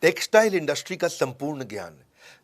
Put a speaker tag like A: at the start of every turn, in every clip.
A: Textile industry का संपूर्ण ज्ञान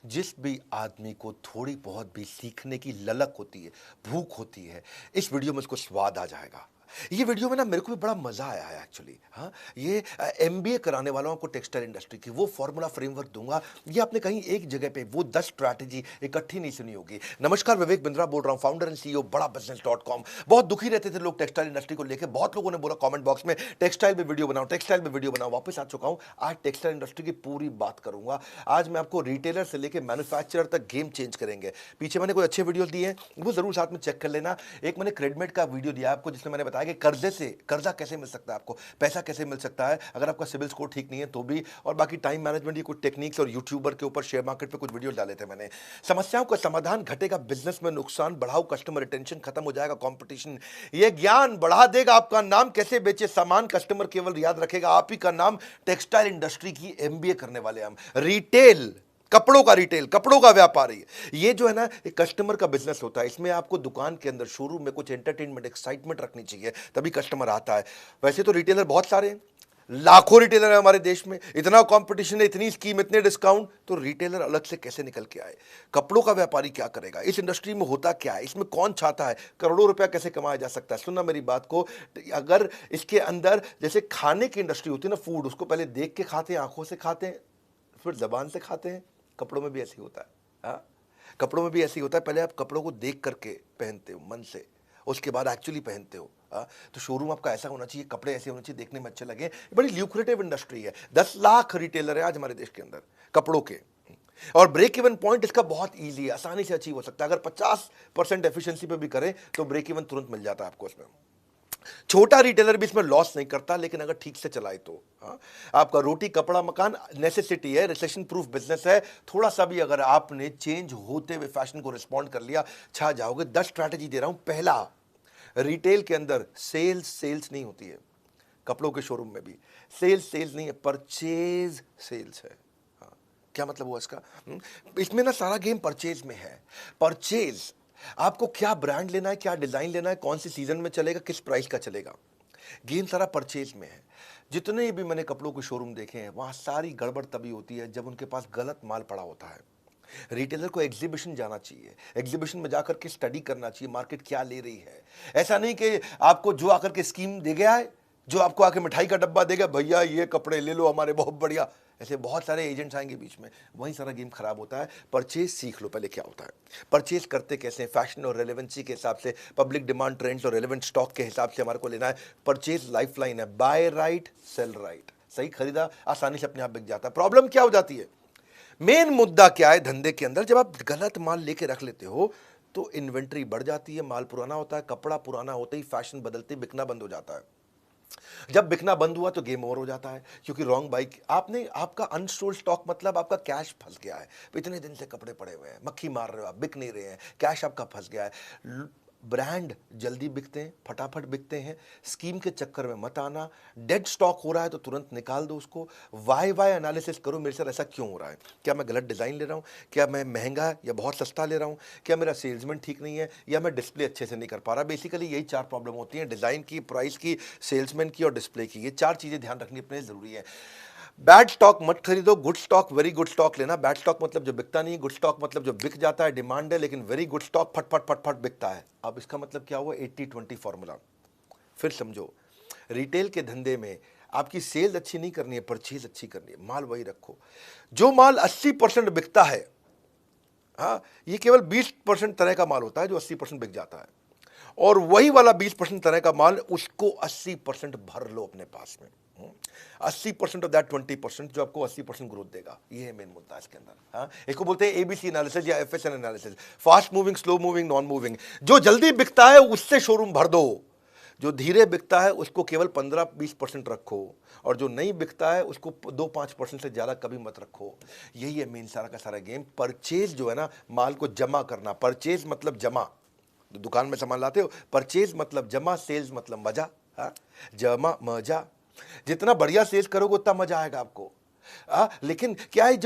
A: जिस भी आदमी को थोड़ी बहुत भी सीखने की ललक होती है, भूख होती है, इस वीडियो में उसको स्वाद आ जाएगा। ये वीडियो में ना मेरे को भी बड़ा मजा आया है एक्चुअली। हाँ, ये एमबीए कराने वालों को टेक्सटाइल इंडस्ट्री की वो फॉर्मूला फ्रेमवर्क दूंगा। ये आपने कहीं एक जगह पे वो 10 स्ट्रैटेजी इकट्ठी नहीं सुनी होगी। नमस्कार, विवेक बिंद्रा बोल रहा हूँ, फाउंडर एंड सीईओ बड़ा बिजनेस .com। बहुत दुखी रहते थे लोग टेक्सटाइल इंडस्ट्री को लेकर, बहुत लोगों ने बोला कमेंट बॉक्स में टेक्सटाइल में वीडियो बनाओ, टेक्सटाइल में वीडियो बनाओ। वापस आ चुका हूं, आज टेक्सटाइल इंडस्ट्री की पूरी बात करूंगा। आज मैं आपको रिटेलर से लेकर मैन्युफैक्चरर तक गेम चेंज करेंगे। पीछे मैंने कोई अच्छे वीडियो दिए हैं, वो जरूर साथ में चेक कर लेना। एक मैंने क्रेडमेट का वीडियो दिया आपको जिसमें मैंने बताया कि कर्जे से कर्जा कैसे मिल सकता है, आपको पैसा कैसे मिल सकता है अगर आपका सिविल स्कोर ठीक नहीं है तो भी, और बाकी टाइम मैनेजमेंट की कुछ टेक्निक्स, और यूट्यूबर के ऊपर शेयर मार्केट पे कुछ वीडियो डाले थे मैंने। समस्याओं का समाधान, घटेगा बिजनेस में नुकसान, बढ़ाओ कस्टमर रिटेंशन, खत्म हो जाएगा कंपटीशन। ये ज्ञान बढ़ा देगा आपका नाम, कैसे बेचे सामान कस्टमर केवल याद रखेगा आप ही का नाम। टेक्सटाइल इंडस्ट्री की एमबीए करने वाले हम। रिटेल, कपड़ों का रिटेल, कपड़ों का व्यापारी, ये जो है ना एक कस्टमर का बिजनेस होता है। इसमें आपको दुकान के अंदर, शोरूम में कुछ एंटरटेनमेंट, एक्साइटमेंट रखनी चाहिए, तभी कस्टमर आता है। वैसे तो रिटेलर बहुत सारे हैं, लाखों रिटेलर है हमारे देश में, इतना कंपटीशन है, इतनी स्कीम, इतने डिस्काउंट, तो रिटेलर अलग से कैसे निकल के आए? कपड़ों का व्यापारी क्या करेगा? इस इंडस्ट्री में होता क्या है? इसमें कौन चाहता है? करोड़ों रुपया कैसे कमाया जा सकता है? सुनना मेरी बात को। अगर इसके अंदर जैसे खाने की इंडस्ट्री होती है ना, फूड, उसको पहले देख के खाते हैं, आंखों से खाते हैं, फिर जबान से खाते हैं। कपड़ों में भी ऐसे ही होता है। हाँ, कपड़ों में भी ऐसे ही होता है। पहले आप कपड़ों को देख करके पहनते हो मन से, उसके बाद एक्चुअली पहनते हो। हाँ, तो शोरूम आपका ऐसा होना चाहिए, कपड़े ऐसे होने चाहिए, देखने में अच्छे लगे। बड़ी ल्यूक्रेटिव इंडस्ट्री है। 10 लाख रिटेलर है आज हमारे देश के अंदर कपड़ों के, और ब्रेक इवन पॉइंट इसका बहुत इजी है, आसानी से अचीव हो सकता है। अगर 50% एफिशिएंसी पे भी करें तो ब्रेक इवन तुरंत मिल जाता है आपको इसमें। छोटा रिटेलर भी इसमें लॉस नहीं करता, लेकिन अगर ठीक से चलाए तो। हाँ, आपका रोटी कपड़ा मकान नेसेसिटी है, रिसेशन प्रूफ बिजनेस है। थोड़ा सा भी अगर आपने चेंज होते हुए फैशन को रिस्पॉन्ड कर लिया, छा जाओगे। 10 स्ट्रैटेजी दे रहा हूं। पहला, रिटेल के अंदर सेल्स नहीं होती है। कपड़ों के शोरूम में भी सेल्स नहीं है, परचेज सेल्स है। हाँ, क्या मतलब हुआ इसका? इसमें ना सारा गेम परचेज में है। परचेज, आपको क्या ब्रांड लेना है, क्या डिजाइन लेना है, कौन सी सीजन में चलेगा, किस प्राइस का चलेगा, गेम सारा परचेज में है। जितने भी मैंने कपड़ों के शोरूम देखे हैं, वहां सारी गड़बड़ तभी होती है जब उनके पास गलत माल पड़ा होता है। रिटेलर को एग्जीबिशन जाना चाहिए, एग्जीबिशन में जाकर के स्टडी करना चाहिए मार्केट क्या ले रही है। ऐसा नहीं कि आपको जो आकर के स्कीम दे गया है, जो आपको आके मिठाई का डब्बा देगा, भैया ये कपड़े ले लो हमारे बहुत बढ़िया, ऐसे बहुत सारे एजेंट्स आएंगे बीच में, वहीं सारा गेम खराब होता है। परचेज सीख लो पहले क्या होता है, परचेज करते कैसे हैं, फैशन और रेलेवेंसी के हिसाब से, पब्लिक डिमांड, ट्रेंड्स और रेलेवेंट स्टॉक के हिसाब से हमारे को लेना है। परचेज लाइफलाइन है, बाय राइट सेल राइट। सही खरीदा आसानी से अपने आप बिक जाता है। प्रॉब्लम क्या हो जाती है, मेन मुद्दा क्या है धंधे के अंदर, जब आप गलत माल लेके रख लेते हो तो इन्वेंट्री बढ़ जाती है, माल पुराना होता है, कपड़ा पुराना होते ही फैशन बदलते बिकना बंद हो जाता है। जब बिकना बंद हुआ तो गेम ओवर हो जाता है, क्योंकि रॉन्ग बाइक आपने, आपका अनस्टोल्ड स्टॉक मतलब आपका कैश फंस गया है। इतने दिन से कपड़े पड़े हुए हैं, मक्खी मार रहे हो आप, बिक नहीं रहे हैं, कैश आपका फंस गया है। ब्रांड जल्दी बिकते हैं, फटाफट बिकते हैं, स्कीम के चक्कर में मत आना। डेड स्टॉक हो रहा है तो तुरंत निकाल दो उसको। वाई एनालिसिस करो, मेरे साथ ऐसा क्यों हो रहा है, क्या मैं गलत डिज़ाइन ले रहा हूँ, क्या मैं महंगा या बहुत सस्ता ले रहा हूँ, क्या मेरा सेल्समैन ठीक नहीं है, या मैं डिस्प्ले अच्छे से नहीं कर पा रहा। बेसिकली यही 4 प्रॉब्लम होती हैं, डिज़ाइन की, प्राइस की, सेल्समैन की और डिस्प्ले की। ये 4 चीज़ें ध्यान रखनी अपने ज़रूरी है। बैड स्टॉक मत खरीदो, good stock, very good stock लेना। बैड स्टॉक मतलब जो बिकता नहीं, गुड स्टॉक मतलब जो बिक जाता है, डिमांड है, लेकिन वेरी गुड स्टॉक फट फट फट फट बिकता है। अब इसका मतलब क्या हुआ, 80-20 फॉर्मूला। फिर समझो, रिटेल के धंधे में आपकी सेल अच्छी नहीं करनी है, परचेज अच्छी करनी है। माल वही रखो, जो माल 80% बिकता है, हाँ, ये केवल 20% तरह का माल होता है जो 80% बिक जाता है, और वही वाला 20% तरह का माल, उसको 80% भर लो अपने पास में। 80% ऑफ दैट 20% जो आपको 80% ग्रोथ देगा। ये है मेन मुद्दा इसके अंदर। हाँ, इसको बोलते हैं एबीसी एनालिसिस या एफएसएन analysis, fast moving, slow moving, non moving. जो जल्दी बिकता है उससे शोरूम भर दो, जो धीरे बिकता है उसको केवल 15-20% रखो, और जो नहीं बिकता है उसको 2-5% से ज़्यादा कभी मत रखो। यही है मेन सारा का सारा गेम। परचेज जो है ना, माल को जमा करना, परचेज मतलब जमा, दुकान में सामान लाते हो, परचेज मतलब जमा, सेल्स मतलब मजा। हाँ, जमा मजा, जितना बढ़िया सेल्स करोगे उतना मजा आएगा आपको। लेकिन क्या है,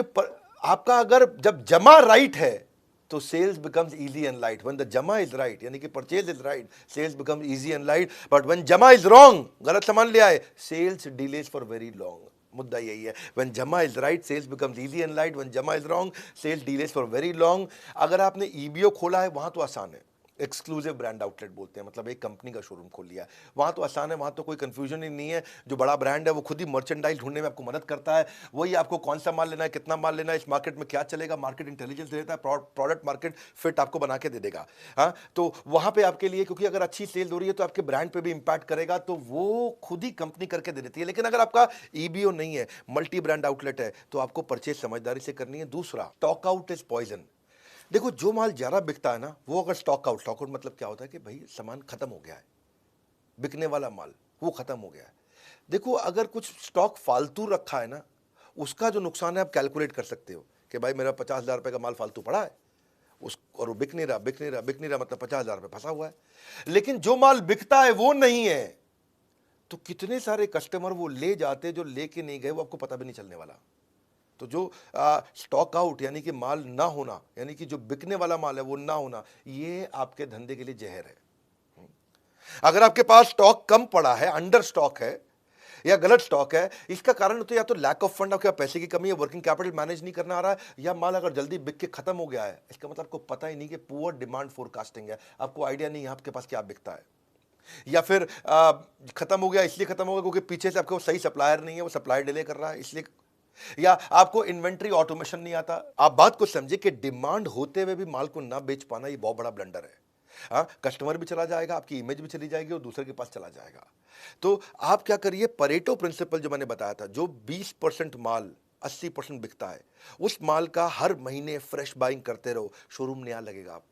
A: आपका अगर जब जमा राइट है तो sales becomes easy and light. When the जमा इज राइट, यानी कि purchase is right, sales become easy and light. But when जमा इज रॉन्ग, गलत सामान ले आए, sales delays for very long. मुद्दा यही है। व्हेन जमा is right sales becomes easy and light, when जमा is wrong sales delays for very long. अगर आपने ईबीओ खोला है वहां तो आसान है, एक्सक्लूसिव ब्रांड आउटलेट बोलते हैं, मतलब एक कंपनी का शोरूम खोल लिया है, वहाँ तो आसान है, वहाँ तो कोई कंफ्यूजन ही नहीं है। जो बड़ा ब्रांड है वो खुद ही मर्चेंडाइज ढूंढने में आपको मदद करता है, वही आपको कौन सा माल लेना है, कितना माल लेना है, इस मार्केट में क्या चलेगा, मार्केट इंटेलिजेंस देता है, प्रोडक्ट मार्केट फिट आपको बना के दे देगा। हाँ, तो वहाँ पे आपके लिए, क्योंकि अगर अच्छी सेल हो रही है तो आपके ब्रांड पे भी इंपैक्ट करेगा, तो वो खुद ही कंपनी करके दे देती है। लेकिन अगर आपका ईबीओ नहीं है, मल्टी ब्रांड आउटलेट है, तो आपको परचेज समझदारी से करनी है। दूसरा, स्टॉक आउट इज पॉइजन। देखो, जो माल ज़्यादा बिकता है ना, वो अगर स्टॉक आउट मतलब क्या होता है कि भाई सामान खत्म हो गया है, बिकने वाला माल वो खत्म हो गया है। देखो, अगर कुछ स्टॉक फालतू रखा है ना, उसका जो नुकसान है आप कैलकुलेट कर सकते हो कि भाई मेरा 50,000 रुपये का माल फालतू पड़ा है, उस और वो बिक नहीं रहा, बिक नहीं रहा, बिक नहीं रहा, मतलब 50,000 रुपये फंसा हुआ है। लेकिन जो माल बिकता है वो नहीं है, तो कितने सारे कस्टमर वो ले जाते जो लेके नहीं गए, वो आपको पता भी नहीं चलने वाला। तो जो स्टॉक आउट यानी कि माल ना होना, यानी कि जो बिकने वाला माल है वो ना होना, ये आपके धंधे के लिए जहर है। अगर आपके पास स्टॉक कम पड़ा है, अंडर स्टॉक है या गलत स्टॉक है, इसका कारण तो या तो लैक ऑफ फंड, आपके पैसे की कमी है, वर्किंग कैपिटल मैनेज नहीं करना आ रहा है, या माल अगर जल्दी बिक के खत्म हो गया है, इसका मतलब आपको पता ही नहीं कि पुअर डिमांड फोरकास्टिंग है, आपको आइडिया नहीं है आपके पास क्या बिकता है। या फिर खत्म हो गया इसलिए खत्म हो गया क्योंकि पीछे से आपको सही सप्लायर नहीं है, वो सप्लाई डिले कर रहा है इसलिए, या आपको इन्वेंट्री ऑटोमेशन नहीं आता। आप बात को समझे कि डिमांड होते हुए भी माल को ना बेच पाना, ये बहुत बड़ा ब्लंडर है। हाँ, कस्टमर भी चला जाएगा, आपकी इमेज भी चली जाएगी और दूसरे के पास चला जाएगा। तो आप क्या करिए, परेटो प्रिंसिपल जो मैंने बताया था, जो 20% माल 80% बिकता है, उस माल का हर महीने फ्रेश बाइंग करते रहो, शोरूम नया लगेगा। आप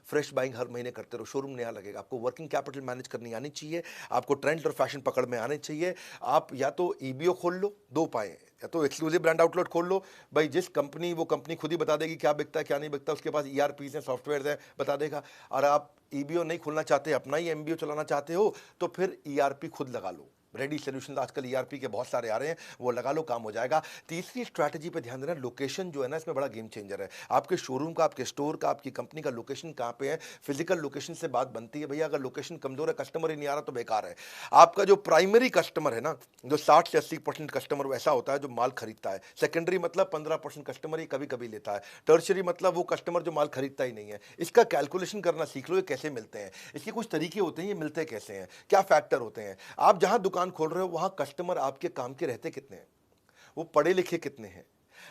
A: फ्रेश बाइंग हर महीने करते रहो, शोरूम नया लगेगा। आपको वर्किंग कैपिटल मैनेज करनी आनी चाहिए, आपको ट्रेंड और फैशन पकड़ में आने चाहिए। आप या तो ईबीओ खोल लो, दो उपाय हैं, या तो एक्सक्लूसिव ब्रांड आउटलेट खोल लो, भाई जिस कंपनी, वो कंपनी खुद ही बता देगी क्या बिकता है क्या नहीं बिकता, उसके पास ईआरपीज हैं, सॉफ्टवेयर हैं, बता देगा। और आप ईबीओ नहीं खोलना चाहते, अपना ही एमबीओ चलाना चाहते हो, तो फिर ईआरपी खुद लगा लो। रेडी सोल्यूशन आजकल ईआरपी के बहुत सारे आ रहे हैं, वो लगा लो, काम हो जाएगा। तीसरी स्ट्रैटेजी पे ध्यान देना, लोकेशन जो है ना, इसमें बड़ा गेम चेंजर है। आपके शोरूम का, आपके स्टोर का, आपकी कंपनी का लोकेशन कहाँ पे है, फिजिकल लोकेशन से बात बनती है। भैया अगर लोकेशन कमजोर है, कस्टमर ही नहीं आ रहा, तो बेकार है। आपका जो प्राइमरी कस्टमर है ना, जो 60 से 80% कस्टमर वैसा होता है जो माल खरीदता है। सेकेंडरी मतलब 15% कस्टमर ही कभी कभी लेता है। टर्शरी मतलब वो कस्टमर जो माल खरीदता ही नहीं है। इसका कैलकुलेशन करना सीख लो, ये कैसे मिलते हैं, इसके कुछ तरीके होते हैं, ये मिलते कैसे हैं, क्या फैक्टर होते हैं। आप जहां दुकान खोल रहे हो वहां कस्टमर आपके काम के रहते कितने हैं, वो पढ़े लिखे कितने हैं,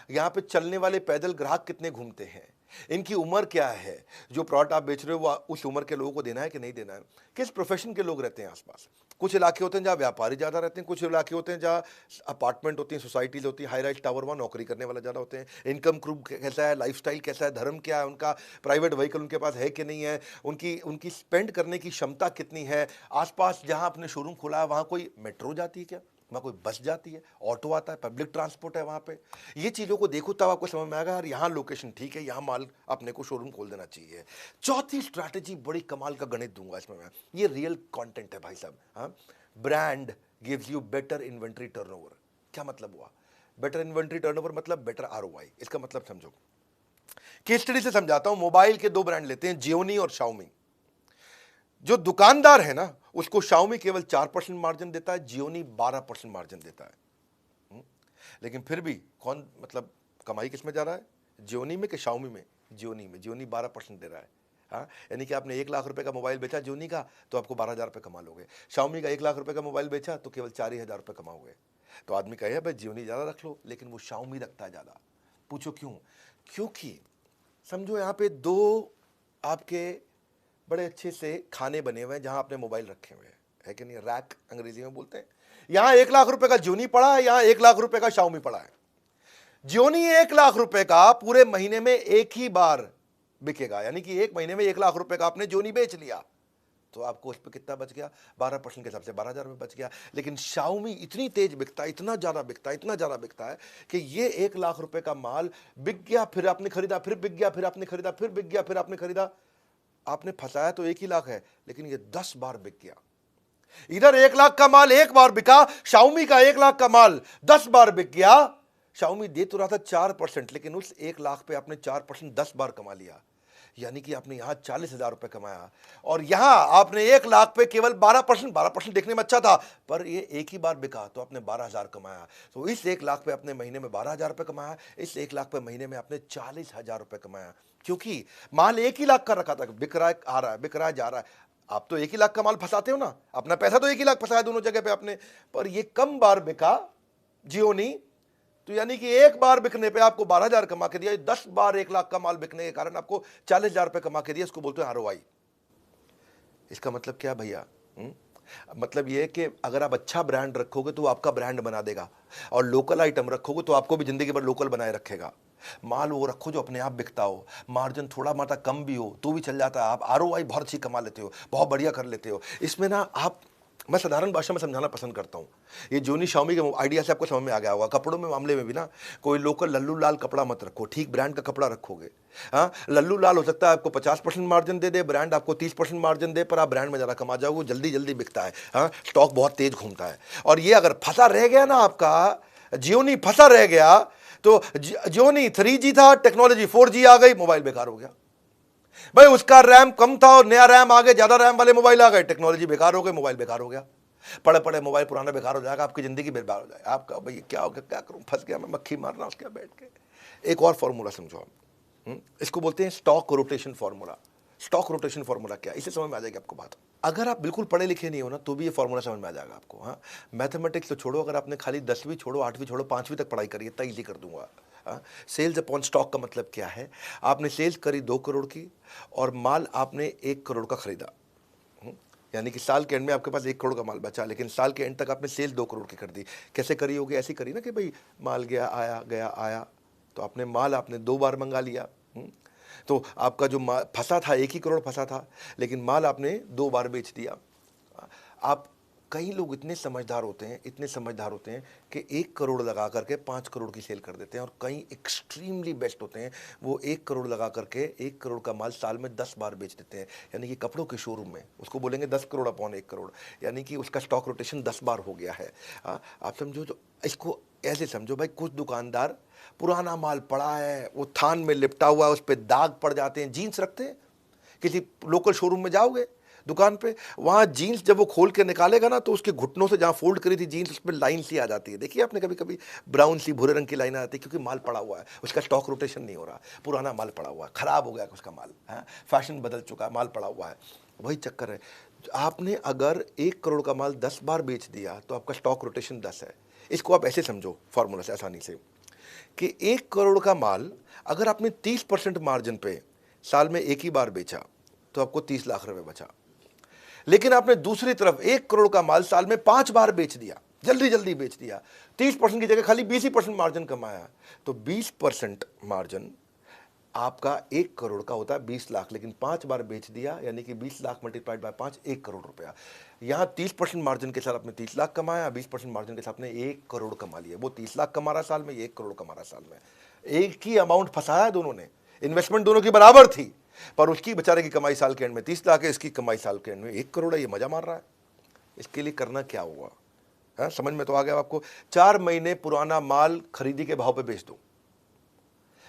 A: यहाँ पे चलने वाले पैदल ग्राहक कितने घूमते हैं, इनकी उम्र क्या है, जो प्रोडक्ट आप बेच रहे हो वो उस उम्र के लोगों को देना है कि नहीं देना है, किस प्रोफेशन के लोग रहते हैं आसपास। कुछ इलाके होते हैं जहाँ व्यापारी ज़्यादा रहते हैं, कुछ इलाके होते हैं जहाँ अपार्टमेंट होती हैं, सोसाइटीज होती हैं, हाई राइज टावर, वहाँ नौकरी करने वाले ज़्यादा होते हैं। इनकम ग्रुप कैसा है, लाइफस्टाइल कैसा है, धर्म क्या है उनका, प्राइवेट व्हीकल उनके पास है कि नहीं है, उनकी उनकी स्पेंड करने की क्षमता कितनी है, आसपास जहाँ आपने शोरूम खोला है वहाँ कोई मेट्रो जाती है क्या, वहाँ कोई बस जाती है, ऑटो आता है, पब्लिक ट्रांसपोर्ट है वहाँ पे। ये चीज़ों को देखो तब आपको समझ में आएगा यार, यहाँ लोकेशन ठीक है, यहाँ माल अपने को शोरूम खोल देना चाहिए। चौथी स्ट्रैटेजी, बड़ी कमाल का गणित दूंगा इसमें मैं, ये रियल कंटेंट है भाई साहब। हाँ, brand gives you better inventory turnover. क्या मतलब हुआ बेटर इन्वेंट्री टर्नओवर, मतलब बेटर आरओआई। इसका मतलब समझो, केस स्टडी से समझाता हूं। मोबाइल के दो ब्रांड लेते हैं, जियोनी और शाओमी। जो दुकानदार है ना, उसको शाओमी केवल 4% मार्जिन देता है, जियोनी 12% मार्जिन देता है। लेकिन फिर भी कौन, मतलब कमाई किस में जा रहा है, जियोनी में कि शाओमी में, जियोनी में। जियोनी 12% दे रहा है। हाँ, यानी कि आपने 1 लाख रुपए का मोबाइल बेचा जियोनी का, तो आपको 12,000 रुपये कमा लोगे। शाओमी का 1 लाख रुपए का मोबाइल बेचा तो केवल 4,000 रुपये कमाओगे। तो आदमी कहे भाई जियोनी ज़्यादा रख लो, लेकिन वो शाओमी रखता है ज़्यादा। पूछो क्यों, क्योंकि समझो यहाँ पे दो आपके बड़े अच्छे से खाने बने हुए हैं जहां आपने मोबाइल रखे हुए हैं, है कि नहीं, रैक अंग्रेजी में बोलते हैं। यहां 1 लाख रुपए का जियोनी पड़ा है, यहां 1 लाख रुपए का शाओमी पड़ा है। जियोनी 1 लाख रुपए का पूरे महीने में एक ही बार बिकेगा, यानी कि एक महीने में 1 लाख रुपए का आपने जियोनी बेच लिया, तो आपको उस पर कितना बच गया, 12% के हिसाब से 12,000 रुपये बच गया। लेकिन शाओमी इतनी तेज बिकता है, इतना ज़्यादा बिकता है, इतना ज़्यादा बिकता है कि ये 1 लाख रुपए का माल बिक गया, फिर आपने खरीदा, फिर बिक गया, फिर आपने खरीदा, फिर बिक गया, फिर आपने खरीदा। आपने फंसाया तो 1 ही लाख है, लेकिन ये 10 बार बिक गया। इधर 1 लाख का माल एक बार बिका, शाओमी का 1 लाख का माल 10 बार बिक गया। शाओमी दे तो रहा था 4%, लेकिन उस 1 लाख पे आपने 4% 10 बार कमा लिया। यानी कि आपने यहाँ 40,000 रुपये कमाया और यहाँ आपने 1 लाख पे केवल 12% देखने में अच्छा था, पर ये एक ही बार बिका तो आपने 12,000 कमाया। तो इस 1 लाख पे अपने महीने में 12,000 रुपये कमाया, इस 1 लाख पे महीने में आपने 40,000 रुपये कमाया, क्योंकि माल 1 ही लाख का रखा था, बिक रहा है, आ रहा है, बिक रहा है, जा रहा है। आप तो 1 ही लाख का माल फंसाते हो ना, अपना पैसा तो 1 ही लाख फंसाया दोनों जगह पे आपने, पर ये कम बार बिका जियोनी, तो यानी कि एक बार बिकने पे आपको 12,000 कमा के दिया, 10 बार 1 लाख का माल बिकने के कारण आपको 40,000 रुपये कमा के दिया। इसको बोलते हैं आरओआई। इसका मतलब क्या भैया? मतलब ये है कि अगर आप अच्छा ब्रांड रखोगे तो वो आपका ब्रांड बना देगा, और लोकल आइटम रखोगे तो आपको भी जिंदगी भर लोकल बनाए रखेगा। माल वो रखो जो अपने आप बिकता हो, मार्जिन थोड़ा मात्रा कम भी हो तो भी चल जाता है, आप आरओआई बहुत अच्छी कमा लेते हो, बहुत बढ़िया कर लेते हो। इसमें ना आप, मैं साधारण भाषा में समझाना पसंद करता हूँ। ये जोनी शाओमी के आइडिया से आपको समझ में आ गया होगा। कपड़ों में मामले में भी ना, कोई लोकल लल्लू लाल कपड़ा मत रखो, ठीक ब्रांड का कपड़ा रखोगे। हाँ, लल्लू लाल हो सकता है आपको 50% मार्जिन दे दे, ब्रांड आपको 30% मार्जिन दे, पर आप ब्रांड में ज़्यादा कमा जाओगे, जल्दी जल्दी बिकता है। हाँ, स्टॉक बहुत तेज घूमता है। और ये अगर फंसा रह गया ना आपका, जियोनी फंसा रह गया, तो जियोनी 3G था, टेक्नोलॉजी 4G आ गई, मोबाइल बेकार हो गया। भाई उसका रैम कम था और नया रैम आ गया, ज्यादा रैम वाले मोबाइल आ गए, टेक्नोलॉजी बेकार हो गई, मोबाइल बेकार हो गया। पड़े पड़े मोबाइल पुराना बेकार हो जाएगा, आपकी जिंदगी बेकार हो जाएगी। आपका भाई क्या हो गया, क्या करूं, फंस गया मैं, मक्खी मार रहा हूं उसके बैठ के। एक और फॉर्मूला समझो आप, इसको बोलते हैं stock rotation formula. Stock rotation formula क्या है, इसे समझ में आ जाएगी आपको बात। अगर आप बिल्कुल पढ़े लिखे नहीं हो ना, तो भी ये फॉर्मूला समझ में आ जाएगा आपको। हाँ, मैथमेटिक्स तो छोड़ो, अगर आपने खाली 10वीं छोड़ो, 8वीं छोड़ो, 5वीं तक पढ़ाई करिए, इतना ईजी कर दूंगा। सेल्स अपॉन स्टॉक का मतलब क्या है? आपने सेल्स करी 2 करोड़ की और माल आपने 1 करोड़ का खरीदा, यानी कि साल के एंड में आपके पास 1 करोड़ का माल बचा, लेकिन साल के एंड तक आपने सेल्स 2 करोड़ की कर दी। कैसे करी होगी? ऐसी करी ना कि भाई माल गया आया, गया आया, तो आपने माल आपने 2 बार मंगा लिया। तो आपका जो फंसा था 1 ही करोड़ फंसा था, लेकिन माल आपने 2 बार बेच दिया। आप, कई लोग इतने समझदार होते हैं, इतने समझदार होते हैं कि 1 करोड़ लगा करके 5 करोड़ की सेल कर देते हैं, और कई एक्सट्रीमली बेस्ट होते हैं, वो 1 करोड़ लगा करके 1 करोड़ का माल साल में 10 बार बेच देते हैं। यानी कि कपड़ों के शोरूम में उसको बोलेंगे 10 करोड़ अपॉन 1 करोड़, यानी कि उसका स्टॉक रोटेशन 10 बार हो गया है। आप समझो, तो इसको ऐसे समझो भाई, कुछ दुकानदार पुराना माल पड़ा है, वो थान में लिपटा हुआ है, उस पर दाग पड़ जाते हैं, जीन्स रखते हैं, किसी लोकल शोरूम में जाओगे दुकान पे, वहाँ जीन्स जब वो खोल के निकालेगा ना, तो उसके घुटनों से जहाँ फोल्ड करी थी जीन्स, उस पर लाइन सी आ जाती है। देखिए आपने कभी कभी ब्राउन सी भूरे रंग की लाइन आ जाती है, क्योंकि माल पड़ा हुआ है, उसका स्टॉक रोटेशन नहीं हो रहा, पुराना माल पड़ा हुआ है, खराब हो गया उसका माल, है, फैशन बदल चुका है, माल पड़ा हुआ है। वही चक्कर है। आपने अगर 1 करोड़ का माल 10 बार बेच दिया तो आपका स्टॉक रोटेशन 10 है। इसको आप ऐसे समझो फॉर्मूला से आसानी से, कि 1 करोड़ का माल अगर आपने 30% मार्जिन पे साल में 1 ही बार बेचा तो आपको 30 लाख रुपए बचा। लेकिन आपने दूसरी तरफ 1 करोड़ का माल साल में 5 बार बेच दिया, जल्दी जल्दी बेच दिया, 30% की जगह खाली 20% मार्जिन कमाया, तो 20% मार्जिन आपका 1 करोड़ का होता है 20 लाख, लेकिन 5 बार बेच दिया, यानी कि 20 लाख मल्टीप्लाइड बाय 5, 1 करोड़ रुपया। यहाँ 30% मार्जिन के साथ आपने 30 लाख कमाया, 20% मार्जिन के साथ आपने 1 करोड़ कमा लिया। वो 30 लाख कमा रहा साल में, 1 करोड़ कमा रहा साल में। एक ही अमाउंट फंसाया दोनों ने, इन्वेस्टमेंट दोनों की बराबर थी, पर उसकी बेचारे की कमाई साल के एंड में 30 लाख है, इसकी कमाई साल के एंड में 1 करोड़ है। ये मजा मार रहा है। इसके लिए करना क्या हुआ है, समझ में तो आ गया आपको? 4 महीने पुराना माल खरीदी के भाव पे बेच दो।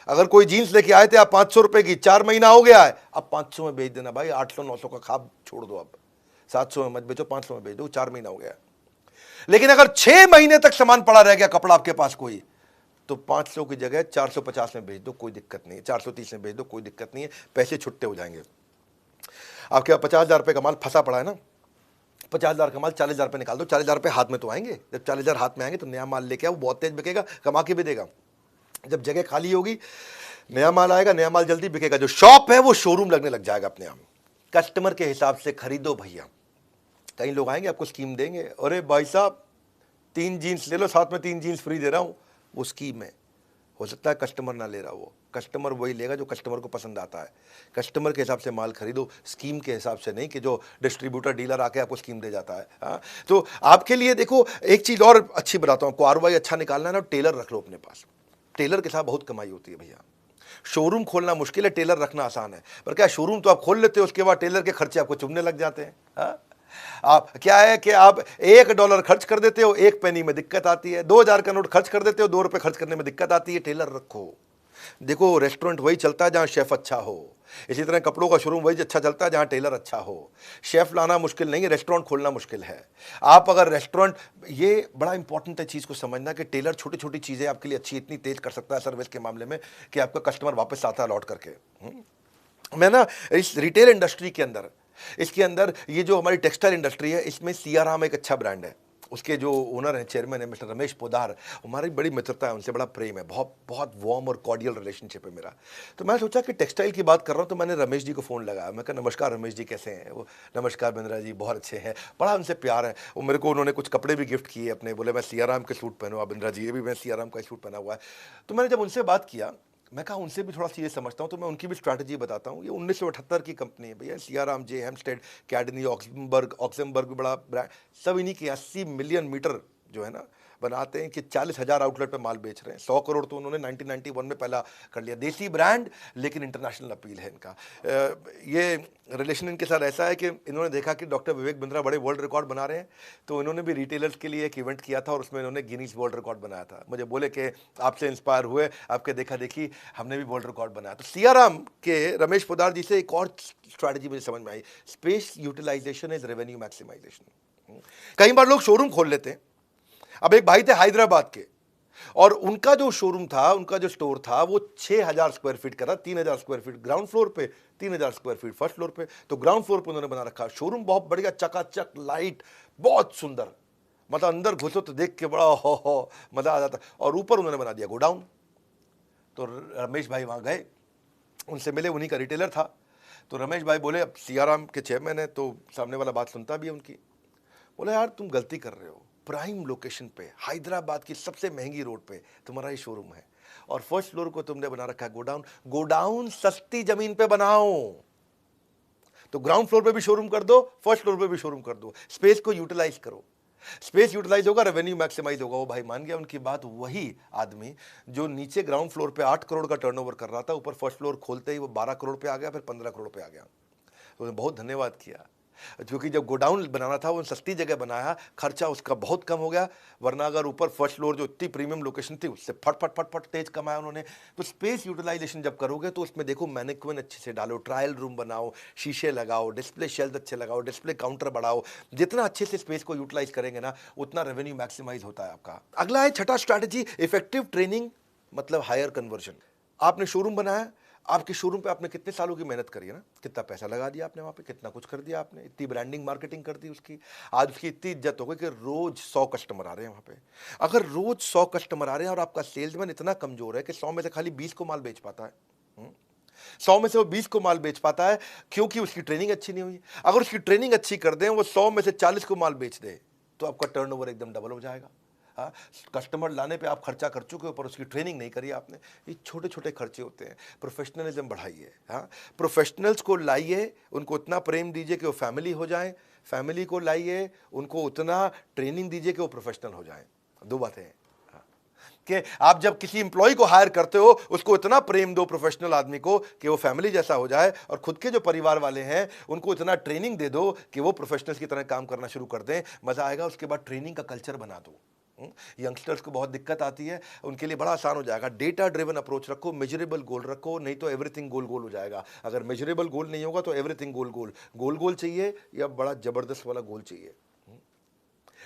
A: अगर कोई जीन्स लेके आए थे आप 500 रुपए की, 4 महीना हो गया है, अब 500 में बेच देना भाई। 800-900 का खाब छोड़ दो, अब 700 में मत बेचो, 500 में बेच दो, 4 महीना हो गया। लेकिन अगर 6 महीने तक सामान पड़ा रह गया कपड़ा आपके पास कोई, तो 500 की जगह 450 में बेच दो, कोई दिक्कत नहीं है। 430 में बेच दो, कोई दिक्कत नहीं है, पैसे छुट्टे हो जाएंगे। आपके पास 50,000 रुपये का माल फंसा पड़ा है ना, 50,000 का माल 40,000 रुपये निकाल दो, 40,000 रुपये हाथ में तो आएंगे। जब 40,000 हाथ में आएंगे तो नया माल लेके आओ, बहुत तेज बिकेगा, कमा के भी देगा। जब जगह खाली होगी, नया माल आएगा, नया माल जल्दी बिकेगा, जो शॉप है वो शोरूम लगने लग जाएगा अपने आप। कस्टमर के हिसाब से खरीदो भैया। कई लोग आएंगे आपको स्कीम देंगे, अरे भाई साहब 3 जीन्स ले लो, साथ में 3 जीन्स फ्री दे रहा हूँ, वो स्कीम है। हो सकता है कस्टमर ना ले रहा, वो कस्टमर वही लेगा जो कस्टमर को पसंद आता है। कस्टमर के हिसाब से माल खरीदो, स्कीम के हिसाब से नहीं कि जो डिस्ट्रीब्यूटर डीलर आके आपको स्कीम दे जाता है। हाँ, तो आपके लिए देखो एक चीज़ और अच्छी बताता हूँ, आपको आरओआई अच्छा निकालना है ना, टेलर रख लो अपने पास। टेलर के साथ बहुत कमाई होती है भैया। शोरूम खोलना मुश्किल है, टेलर रखना आसान है। पर क्या शोरूम तो आप खोल लेते हो, उसके बाद टेलर के खर्चे आपको चुभने लग जाते हैं। हाँ, आप क्या है कि आप $1 खर्च कर देते हो, 1 पेनी में दिक्कत आती है। 2,000 का नोट खर्च कर देते हो, 2 रुपए खर्च करने में दिक्कत आती है। टेलर रखो, देखो, रेस्टोरेंट वही चलता है जहाँ शेफ़ अच्छा हो। इसी तरह कपड़ों का शोरूम वही अच्छा चलता है जहाँ टेलर अच्छा हो। शेफ़ लाना मुश्किल नहीं है, रेस्टोरेंट खोलना मुश्किल है। आप अगर रेस्टोरेंट, ये बड़ा इंपॉर्टेंट है चीज़ को समझना कि टेलर छोटी-छोटी चीज़ें आपके लिए अच्छी इतनी तेज़ कर सकता है सर्विस के मामले में कि आपका कस्टमर वापस आता है लौट करके। मैं ना इस रिटेल इंडस्ट्री के अंदर, इसके अंदर ये जो हमारी टेक्सटाइल इंडस्ट्री है, इसमें सियाराम एक अच्छा ब्रांड है। उसके जो ओनर हैं, चेयरमैन है मिस्टर रमेश पोदार, हमारी बड़ी मित्रता है उनसे, बड़ा प्रेम है, बहुत बहुत वार्म और कॉर्डियल रिलेशनशिप है मेरा। तो मैं सोचा कि टेक्सटाइल की बात कर रहा हूँ, तो मैंने रमेश जी को फ़ोन लगाया। मैं कहा, नमस्कार रमेश जी, कैसे हैं? वो, नमस्कार बिंद्रा जी, बहुत अच्छे हैं। बड़ा उनसे प्यार है। वो मेरे को उन्होंने कुछ कपड़े भी गिफ्ट किए अपने, बोले मैं सियाराम के सूट पहनूँ। आप बिंद्रा जी, ये भी मैं सियाराम का ही सूट पहना हुआ है। तो मैंने जब उनसे बात किया, मैं कहा उनसे भी थोड़ा चीज़ें समझता हूँ, तो मैं उनकी भी स्ट्रैटेजी बताता हूँ। ये 1978 की कंपनी है भैया, सियाराम, जे हेम्स्टेड, कैडनी, ऑक्समबर्ग भी बड़ा ब्रांड, सब इन्हीं की 80 मिलियन मीटर जो है ना बनाते हैं, कि 40,000 आउटलेट पे माल बेच रहे हैं। 100 करोड़ तो उन्होंने 1991 में पहला कर लिया। देसी ब्रांड, लेकिन इंटरनेशनल अपील है इनका। ये रिलेशन इनके साथ ऐसा है कि इन्होंने देखा कि डॉक्टर विवेक बिंद्रा बड़े वर्ल्ड रिकॉर्ड बना रहे हैं, तो इन्होंने भी रिटेलर्स के लिए एक इवेंट किया था और उसमें इन्होंने गिनीज वर्ल्ड रिकॉर्ड बनाया था। मुझे बोले कि आपसे इंस्पायर हुए, आपके देखा देखी हमने भी वर्ल्ड रिकॉर्ड बनाया। तो सियाराम के रमेश पोदार जी से एक और स्ट्रैटेजी मुझे समझ में आई, space utilisation is revenue maximisation. कई बार लोग शोरूम खोल लेते हैं। अब एक भाई थे हैदराबाद के, और उनका जो शोरूम था, उनका जो स्टोर था, वो 6,000 स्क्वायर फीट का था। 3,000 स्क्वायर फीट ग्राउंड फ्लोर पे, 3,000 स्क्वायर फीट फर्स्ट फ्लोर पे। तो ग्राउंड फ्लोर पे उन्होंने बना रखा शोरूम, बहुत बढ़िया, चकाचक, लाइट, बहुत सुंदर। मतलब अंदर घुसो तो देख के बड़ा हो मजा आ जाता। और ऊपर उन्होंने बना दिया गोडाउन। तो रमेश भाई वहां गए, उनसे मिले, उन्हीं का रिटेलर था। तो रमेश भाई बोले, अब सियाराम के चेयरमैन है तो सामने वाला बात सुनता भी है उनकी। बोले, यार तुम गलती कर रहे हो, प्राइम लोकेशन पे, हैदराबाद की सबसे महंगी रोड पे तुम्हारा ही शोरूम है, और फर्स्ट फ्लोर को तुमने बना रखा है गोडाउन। गोडाउन सस्ती जमीन पे बनाओ, तो ग्राउंड फ्लोर पे भी शोरूम कर दो, फर्स्ट फ्लोर पे भी शोरूम कर दो, स्पेस को यूटिलाइज करो। स्पेस यूटिलाइज होगा, रेवेन्यू मैक्सिमाइज होगा। वो भाई मान गया उनकी बात। वही आदमी जो नीचे ग्राउंड फ्लोर पे 8 करोड़ का टर्नओवर कर रहा था, ऊपर फर्स्ट फ्लोर खोलते ही वो 12 करोड़ पे आ गया, फिर 15 करोड़ पे आ गया। तो उन्हें बहुत धन्यवाद किया, क्योंकि जब गोडाउन बनाना था वो सस्ती जगह बनाया, खर्चा उसका बहुत कम हो गया। वरना अगर ऊपर फर्स्ट फ्लोर जो इतनी प्रीमियम लोकेशन थी, उससे फट फट फट फट तेज कमाया उन्होंने। तो स्पेस यूटिलाइजेशन जब करोगे तो उसमें देखो, मैनेक्विन अच्छे से डालो, ट्रायल रूम बनाओ, शीशे लगाओ, डिस्प्ले शेल्फ अच्छे लगाओ, डिस्प्ले काउंटर बढ़ाओ। जितना अच्छे से स्पेस को यूटिलाइज करेंगे ना, उतना रेवेन्यू मैक्सिमाइज होता है आपका। अगला है छठा स्ट्रैटेजी, इफेक्टिव ट्रेनिंग, मतलब हायर कन्वर्जन। आपने शोरूम बनाया, आपके शोरूम पे आपने कितने सालों की मेहनत करी है ना, कितना पैसा लगा दिया आपने वहाँ पे, कितना कुछ कर दिया आपने, इतनी ब्रांडिंग मार्केटिंग कर दी उसकी। आज उसकी इतनी इज्जत हो गई कि रोज 100 कस्टमर आ रहे हैं वहाँ पे। अगर रोज 100 कस्टमर आ रहे हैं और आपका सेल्समैन इतना कमजोर है कि 100 में से खाली 20 को माल बेच पाता है, 100 में से वो 20 को माल बेच पाता है, क्योंकि उसकी ट्रेनिंग अच्छी नहीं हुई। अगर उसकी ट्रेनिंग अच्छी कर दें, वो 100 में से 40 को माल बेच दे, तो आपका टर्नओवर एकदम डबल हो जाएगा। हाँ, कस्टमर लाने पे आप खर्चा कर चुके हो, पर उसकी ट्रेनिंग नहीं करी आपने। ये छोटे छोटे खर्चे होते हैं। प्रोफेशनलिज्म बढ़ाइए। हाँ, प्रोफेशनल्स को लाइए, उनको उतना प्रेम दीजिए कि वो फैमिली हो जाए। फैमिली को लाइए, उनको उतना ट्रेनिंग दीजिए कि वो प्रोफेशनल हो जाए। दो बातें हैं कि आप जब किसी इंप्लॉय को हायर करते हो, उसको इतना प्रेम दो प्रोफेशनल आदमी को कि वो फैमिली जैसा हो जाए, और खुद के जो परिवार वाले हैं उनको इतना ट्रेनिंग दे दो कि वो प्रोफेशनल्स की तरह काम करना शुरू कर दें। मजा आएगा। उसके बाद ट्रेनिंग का कल्चर बना दो। यंगस्टर्स को बहुत दिक्कत आती है, उनके लिए बड़ा आसान हो जाएगा। डेटा ड्रिवन अप्रोच रखो, मेजरेबल गोल रखो, नहीं तो एवरीथिंग गोल गोल हो जाएगा। अगर मेजरेबल गोल नहीं होगा तो एवरीथिंग गोल गोल। गोल गोल चाहिए या बड़ा जबरदस्त वाला गोल चाहिए।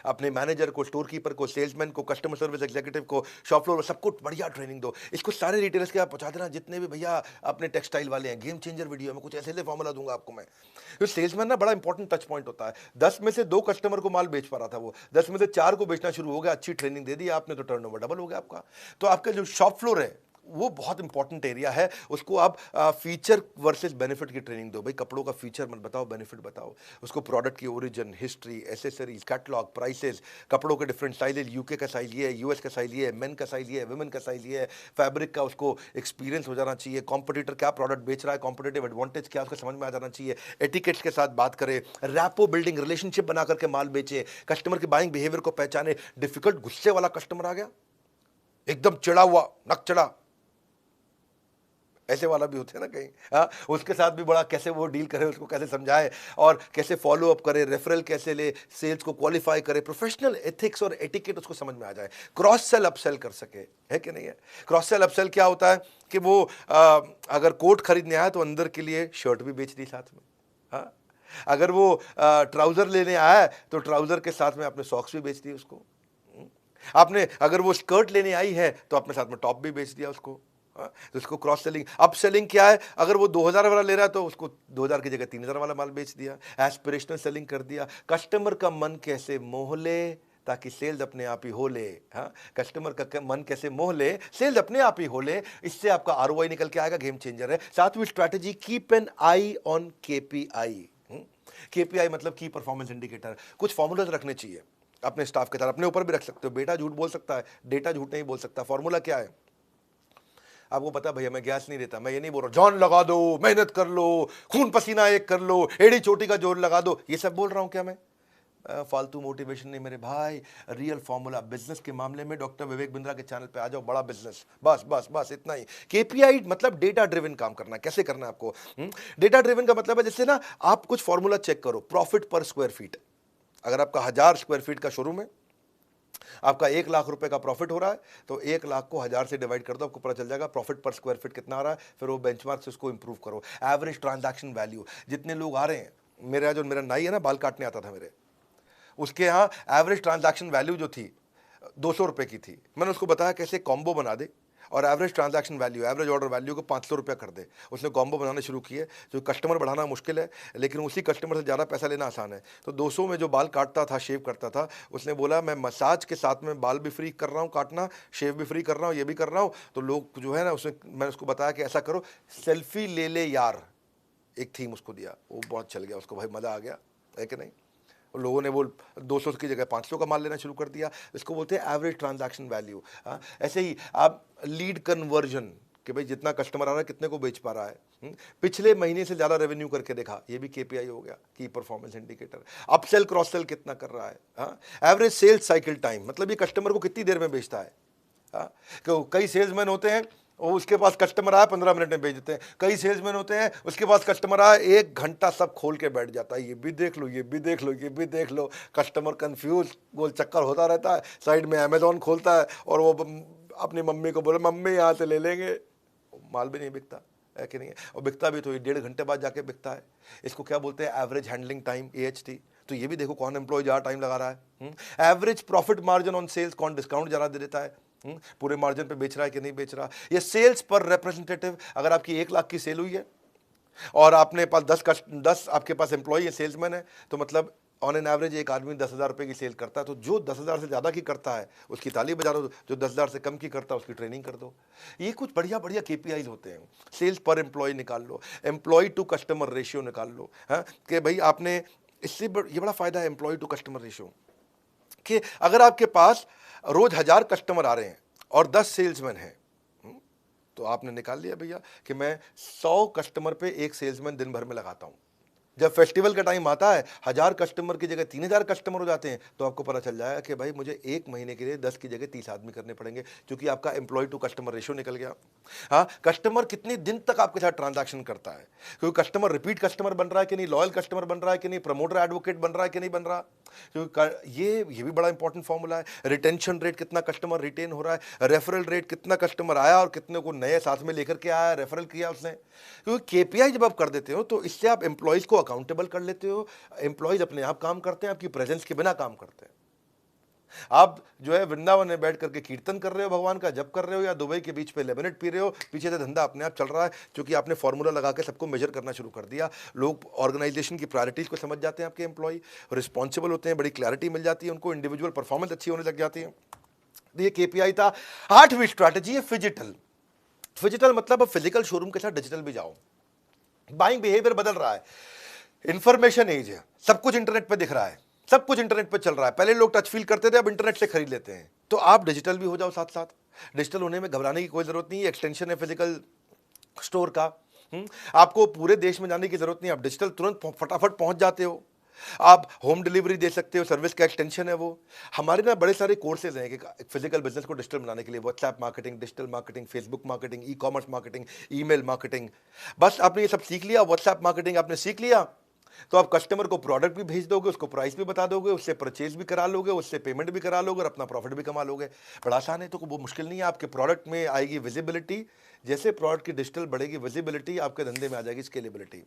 A: अपने मैनेजर को, स्टोर कीपर को, सेल्समैन को, कस्टमर सर्विस एग्जीक्यूटिव को, शॉप फ्लोर में सबको बढ़िया ट्रेनिंग दो। इसको सारे रिटेलर्स के आप पहुंचा देना, जितने भी भैया अपने टेक्सटाइल वाले हैं। गेम चेंजर वीडियो में कुछ ऐसे फॉर्मूला दूंगा आपको मैं। तो सेल्समैन ना बड़ा इंपॉर्टेंट टच पॉइंट होता है। 10 में से 2 कस्टमर को माल बेच पा रहा था, वो 10 में से 4 को बेचना शुरू हो गया। अच्छी ट्रेनिंग दे दी आपने तो टर्नओवर डबल हो गया आपका। तो आपका जो शॉप फ्लोर है वो बहुत इंपॉर्टेंट एरिया है। उसको आप फीचर वर्सेस बेनिफिट की ट्रेनिंग दो। भाई कपड़ों का फीचर मत बताओ, बेनिफिट बताओ उसको। प्रोडक्ट की origin, history, accessories, catalogue, prices, कपड़ों के डिफरेंट साइजेज, यूके का साइज ये है, यूएस का साइज ये है, मेन का साइज ये है, वुमेन का साइज ये है। फैब्रिक का उसको एक्सपीरियंस हो जाना चाहिए। कॉम्पिटिटर क्या प्रोडक्ट बेच रहा है, कॉम्पिटिटिव एडवांटेज क्या, उसको समझ में आ जाना चाहिए। एटिकेट्स के साथ बात करें, रैपो बिल्डिंग, रिलेशनशिप बना करके माल बेचे, कस्टमर के बाइंग बिहेवियर को पहचाने। डिफिकल्ट गुस्से वाला कस्टमर आ गया, एकदम चिड़ा हुआ, नक चढ़ा, ऐसे वाला भी होते हैं ना कहीं, हाँ, उसके साथ भी बड़ा कैसे वो डील करे, उसको कैसे समझाए और कैसे फॉलो अप करे, रेफरल कैसे ले, सेल्स को क्वालिफाई करे, प्रोफेशनल एथिक्स और एटिकेट उसको समझ में आ जाए, क्रॉस सेल अपसेल कर सके, है कि नहीं है। क्रॉस सेल अपसेल क्या होता है कि वो अगर कोट खरीदने आया तो अंदर के लिए शर्ट भी बेच दी साथ में, हाँ, अगर वो ट्राउजर लेने आया है तो ट्राउजर के साथ में अपने सॉक्स भी बेच दिए उसको, आपने अगर वो स्कर्ट लेने आई है तो अपने साथ में टॉप भी बेच दिया उसको, हाँ, तो उसको क्रॉस सेलिंग। अप सेलिंग क्या है, अगर वो 2000 वाला ले रहा है तो उसको 2000 की जगह 3000 वाला माल बेच दिया। एस्पिरेशनल सेलिंग कर दिया, कस्टमर का मन कैसे मोह ले ताकि सेल्स अपने आप ही हो ले, हाँ, कस्टमर का मन कैसे मोह ले, सेल्स अपने आप ही हो ले, इससे आपका आरओआई निकल के आएगा, गेम चेंजर है। सातवीं strategy, keep an I on KPI. KPI मतलब की परफॉर्मेंस इंडिकेटर। कुछ फॉर्मूलाज रखने चाहिए अपने स्टाफ के साथ, अपने ऊपर भी रख सकते हो। बेटा झूठ बोल सकता है, डेटा झूठ नहीं बोल सकता। फॉर्मूला क्या है आपको पता है, भैया मैं गैस नहीं देता, मैं ये नहीं बोल रहा जॉन लगा दो, मेहनत कर लो, खून पसीना एक कर लो, एड़ी चोटी का जोर लगा दो, ये सब बोल रहा हूं क्या मैं? फालतू मोटिवेशन नहीं मेरे भाई, रियल फॉर्मूला। बिजनेस के मामले में डॉक्टर विवेक बिंद्रा के चैनल पे आ जाओ, बड़ा बिजनेस, बस बस बस इतना ही। केपीआई मतलब डेटा ड्रिवन काम करना। कैसे करना है आपको? डेटा ड्रिवन का मतलब है जैसे ना आप कुछ फॉर्मूला चेक करो, प्रॉफिट पर स्क्वायर फीट। अगर आपका 1000 स्क्वायर फीट का शोरूम है, आपका 1 लाख रुपए का प्रॉफिट हो रहा है, तो 1 लाख को 1000 से डिवाइड कर दो, आपको पता चल जाएगा प्रॉफिट पर स्क्वायर फीट कितना आ रहा है। फिर वो बेंचमार्क से उसको इंप्रूव करो। एवरेज ट्रांजैक्शन वैल्यू, जितने लोग आ रहे हैं, मेरा नाई है ना, बाल काटने आता था मेरे, उसके यहाँ एवरेज ट्रांजैक्शन वैल्यू जो थी 200 रुपए की थी। मैंने उसको बताया कैसे कॉम्बो बना दे और average transaction value, average order value को 500 रुपये कर दे। उसने कॉम्बो बनाने शुरू किए। जो कस्टमर बढ़ाना मुश्किल है, लेकिन उसी कस्टमर से ज़्यादा पैसा लेना आसान है। तो 200 में जो बाल काटता था, शेव करता था, उसने बोला मैं मसाज के साथ में बाल भी फ्री कर रहा हूँ काटना, शेव भी फ्री कर रहा हूँ, ये भी कर रहा हूँ। तो लोग जो है ना, उसने मैंने उसको बताया कि ऐसा करो, सेल्फी ले ले यार, एक थीम उसको दिया, वो बहुत चल गया उसको, भाई मज़ा आ गया, है कि नहीं। लोगों ने वो 200 की जगह 500 का माल लेना शुरू कर दिया। इसको बोलते हैं एवरेज ट्रांजैक्शन वैल्यू। हाँ, ऐसे ही आप लीड कन्वर्जन, कि भाई जितना कस्टमर आ रहा है कितने को बेच पा रहा है, पिछले महीने से ज़्यादा रेवेन्यू करके देखा, ये भी केपीआई हो गया, की performance indicator. Upsell cross sell कितना कर रहा है, हाँ, एवरेज सेल्स साइकिल टाइम, मतलब ये कस्टमर को कितनी देर में बेचता है। हाँ, कई सेल्समैन होते हैं वो, उसके पास कस्टमर आया 15 मिनट में बेच देते हैं। कई सेल्समैन होते हैं उसके पास कस्टमर आया 1 घंटा सब खोल के बैठ जाता है, ये भी देख लो, ये भी देख लो, ये भी देख लो। कस्टमर कंफ्यूज, गोल चक्कर होता रहता है। साइड में अमेजोन खोलता है और वो अपनी मम्मी को बोले मम्मी यहाँ से ले लेंगे, माल भी नहीं बिकता, है कि नहीं है। और बिकता भी तो ये 1.5 घंटे बाद जाके बिकता है। इसको क्या बोलते हैं? Average handling time, AHT। तो ये भी देखो कौन एम्प्लॉय ज़्यादा टाइम लगा रहा है। Average profit margin on sales, कौन डिस्काउंट ज़्यादा दे देता है, पूरे मार्जिन पे बेच रहा है कि नहीं बेच रहा। ये सेल्स पर रिप्रेजेंटेटिव, अगर आपकी 1 लाख की सेल हुई है और आपने पास 10 आपके पास एम्प्लॉय है, सेल्समैन है, तो मतलब ऑन एन एवरेज एक आदमी 10,000 रुपये की सेल करता है। तो जो 10,000 से ज़्यादा की करता है उसकी ताली बजा दो, जो 10,000 से कम की करता है उसकी ट्रेनिंग कर दो। ये कुछ बढ़िया बढ़िया KPIs होते हैं। सेल्स पर एम्प्लॉय निकाल लो, एम्प्लॉय टू कस्टमर रेशियो निकाल लो, हाँ, कि भाई आपने इससे ये बड़ा फायदा है एम्प्लॉय टू कस्टमर रेशियो, कि अगर आपके पास रोज 1000 कस्टमर आ रहे हैं और 10 सेल्समैन हैं, तो आपने निकाल लिया भैया कि मैं 100 कस्टमर पे एक सेल्समैन दिन भर में लगाता हूं। जब फेस्टिवल का टाइम आता है 1000 कस्टमर की जगह 3000 कस्टमर हो जाते हैं, तो आपको पता चल जाएगा कि भाई मुझे एक महीने के लिए 10 की जगह 30 आदमी करने पड़ेंगे, क्योंकि आपका एम्प्लॉय टू कस्टमर रेशियो निकल गया। हाँ, कस्टमर कितने दिन तक आपके साथ ट्रांजैक्शन करता है, क्योंकि कस्टमर रिपीट कस्टमर बन रहा है कि नहीं, लॉयल कस्टमर बन रहा है कि नहीं, प्रमोटर एडवोकेट बन रहा है कि नहीं बन रहा। क्योंकि ये भी बड़ा इंपॉर्टेंट फॉर्मूला है। रिटेंशन रेट, कितना कस्टमर रिटेन हो रहा है। रेफरल रेट, कितना कस्टमर आया और कितने को नए साथ में लेकर के आया, रेफरल किया उसने। क्योंकि केपीआई जब आप कर देते हो तो इससे आप एम्प्लॉयज को अकाउंटेबल कर लेते हो। एम्प्लॉयज अपने आप काम करते हैं, आपकी प्रेजेंस के बिना काम करते हैं। आप जो है वृंदावन में बैठ करके कीर्तन कर रहे हो, भगवान का जप कर रहे हो, या दुबई के बीच पे लेमनेट पी रहे हो, पीछे से धंधा अपने आप चल रहा है, क्योंकि आपने फॉर्मूला लगा के सबको मेजर करना शुरू कर दिया। लोग ऑर्गेनाइजेशन की प्रायोरिटीज को समझ जाते हैं, आपके एम्प्लॉय रिस्पॉन्सिबल होते हैं, बड़ी क्लैरिटी मिल जाती है उनको, इंडिविजुअल परफॉर्मेंस अच्छी होने लग जाती है। तो ये केपीआई था। 8वीं स्ट्रैटेजी है फिजिटल। फिजिटल मतलब फिजिकल शोरूम के साथ डिजिटल भी जाओ। बाइंग बिहेवियर बदल रहा है, इंफॉर्मेशन एज है, सब कुछ इंटरनेट पे दिख रहा है, सब कुछ इंटरनेट पे चल रहा है। पहले लोग टच फील करते थे, अब इंटरनेट से खरीद लेते हैं। तो आप डिजिटल भी हो जाओ साथ साथ। डिजिटल होने में घबराने की कोई जरूरत नहीं है, एक्सटेंशन है फिजिकल स्टोर का। आपको पूरे देश में जाने की जरूरत नहीं, आप डिजिटल तुरंत फटाफट पहुंच जाते हो। आप होम डिलीवरी दे सकते हो, सर्विस का एक्सटेंशन है वो। हमारे ना बड़े सारे कोर्सेज हैं कि फिजिकल बिजनेस को डिजिटल बनाने के लिए, WhatsApp marketing, digital marketing, Facebook marketing, e commerce marketing, email marketing. बस आपने ये सब सीख लिया, व्हाट्सएप मार्केटिंग आपने सीख लिया, तो आप कस्टमर को प्रोडक्ट भी भेज दोगे, उसको प्राइस भी बता दोगे, उससे परचेज भी करा लोगे, उससे पेमेंट भी करा लोगे और अपना प्रॉफिट भी कमा लोगे। बड़ा आसान है, तो वो मुश्किल नहीं है। आपके प्रोडक्ट में आएगी विजिबिलिटी, जैसे प्रोडक्ट की डिजिटल बढ़ेगी विजिबिलिटी, आपके धंधे में आ जाएगी स्केलेबिलिटी।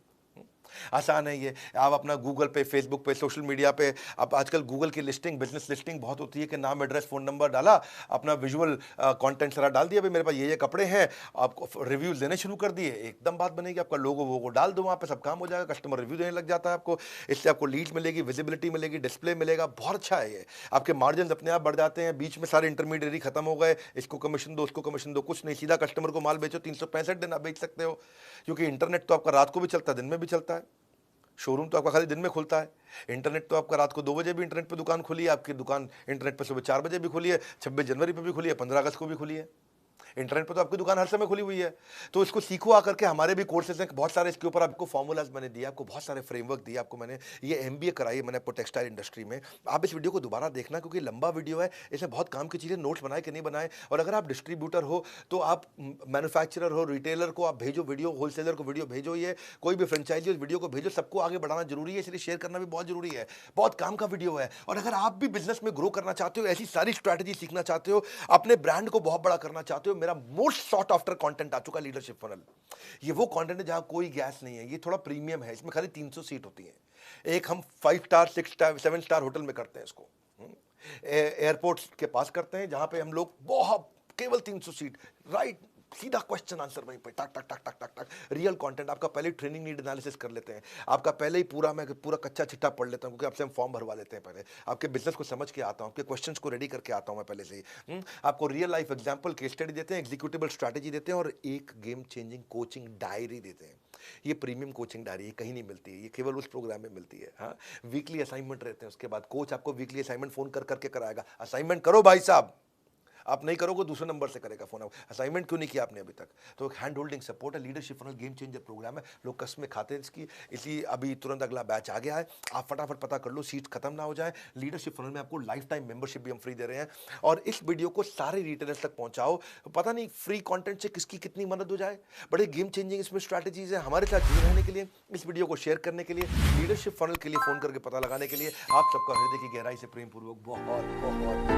A: आसान है ये। आप अपना गूगल पे, फेसबुक पे, सोशल मीडिया पे, अब आजकल गूगल की लिस्टिंग, बिजनेस लिस्टिंग बहुत होती है कि नाम, एड्रेस, फ़ोन नंबर डाला, अपना विजुअल कंटेंट सारा डाल दिया, भाई मेरे पास ये कपड़े हैं, आपको रिव्यूज़ देने शुरू कर दिए, एकदम बात बनेगी। आपका लोगो वोगो डाल दो वहाँ पे, सब काम हो जाएगा, कस्टमर रिव्यू देने लग जाता है आपको। इससे आपको लीड मिलेगी, विजिबिलिटी मिलेगी, डिस्प्ले मिलेगा, बहुत अच्छा है ये। आपके मार्जिन अपने आप बढ़ जाते हैं, बीच में सारे इंटरमीडिएरी खत्म हो गए, इसको कमीशन दो, उसको कमीशन दो, कुछ नहीं, सीधा कस्टमर को माल बेचो, 365 दिन आप बेच सकते हो, क्योंकि इंटरनेट तो आपका रात को भी चलता है, दिन में भी चलता है। शोरूम तो आपका खाली दिन में खुलता है, इंटरनेट तो आपका रात को 2 बजे भी इंटरनेट पे दुकान खुली है, आपकी दुकान इंटरनेट पे सुबह 4 बजे भी खुली है, 26 जनवरी पे भी खुली है, 15 अगस्त को भी खुली है। इंटरनेट पे तो आपकी दुकान हर समय खुली हुई है। तो इसको सीखो आकर के, हमारे भी कोर्सेज हैं बहुत सारे, इसके ऊपर आपको फॉर्मूलाज मैंने दिए, आपको बहुत सारे फ्रेमवर्क दिए, आपको मैंने ये एमबीए कराई है मैंने आपको टेक्सटाइल इंडस्ट्री में। आप इस वीडियो को दोबारा देखना, क्योंकि लंबा वीडियो है, इसमें बहुत काम की चीज़ें, नोट्स बनाए कि नहीं बनाए। और अगर आप डिस्ट्रीब्यूटर हो, तो आप मैन्युफैक्चरर हो, रिटेलर को आप भेजो वीडियो, होलसेलर को वीडियो भेजो, ये कोई भी फ्रेंचाइजी उस वीडियो को भेजो, सबको आगे बढ़ाना जरूरी है, इसलिए शेयर करना भी बहुत जरूरी है। बहुत काम का वीडियो है। और अगर आप भी बिजनेस में ग्रो करना चाहते हो, ऐसी सारी स्ट्रैटेजी सीखना चाहते हो, अपने ब्रांड को बहुत बड़ा करना चाहते हो, मेरा मोस्ट सॉट आफ्टर कंटेंट आ चुका है, लीडरशिप फनल। ये वो कंटेंट है जहां कोई गैस नहीं है, ये थोड़ा प्रीमियम है, इसमें खाली 300 सीट होती है। एक हम 5 स्टार, 6 स्टार, 7 स्टार होटल में करते हैं इसको, एयरपोर्ट के पास करते हैं, जहां पे हम लोग बहुत केवल 300 सीट, राइट, सीधा क्वेश्चन आंसर वहीं पे, टक टक टक टक टक टक, रियल कंटेंट। आपका पहले ट्रेनिंग नीड एनालिसिस कर लेते हैं, आपका पहले ही मैं पूरा कच्चा चिट्ठा पढ़ लेता हूं, क्योंकि आपसे हम फॉर्म भरवा लेते हैं पहले, आपके बिजनेस को समझ के आता हूं, आपके क्वेश्चंस को रेडी करके आता हूं मैं पहले से ही। आपको real life example, case study देते हैं, एग्जीक्यूटिबल स्ट्रैटेजी देते हैं, और एक गेम चेंजिंग कोचिंग डायरी देते हैं। ये प्रीमियम कोचिंग डायरी है, कहीं नहीं मिलती है, ये केवल उस प्रोग्राम में मिलती है। हाँ, वीकली असाइनमेंट रहते हैं, उसके बाद कोच आपको वीकली असाइनमेंट फोन कर करके कराएगा, असाइनमेंट करो भाई साहब, आप नहीं करोगे दूसरे नंबर से करेगा फोन, असाइनमेंट क्यों नहीं किया आपने अभी तक। तो एक हैंड होल्डिंग सपोर्ट है, leadership funnel game changer program है, लोग कस्में खाते हैं इसकी, इसलिए अभी तुरंत अगला बैच आ गया है, आप फटाफट पता कर लो, सीट खत्म ना हो जाए। लीडरशिप फनल में आपको लाइफ टाइम मेंबरशिप भी हम फ्री दे रहे हैं, और इस वीडियो को सारे रिटेलर्स तक पहुंचाओ। पता नहीं फ्री कंटेंट से किसकी कितनी मदद हो जाए, बड़े गेम चेंजिंग इसमें स्ट्रैटेजीज है। हमारे साथ जुड़े रहने के लिए, इस वीडियो को शेयर करने के लिए, लीडरशिप फनल के लिए फोन करके पता लगाने के लिए, आप सबका हृदय की गहराई से प्रेम पूर्वक बहुत बहुत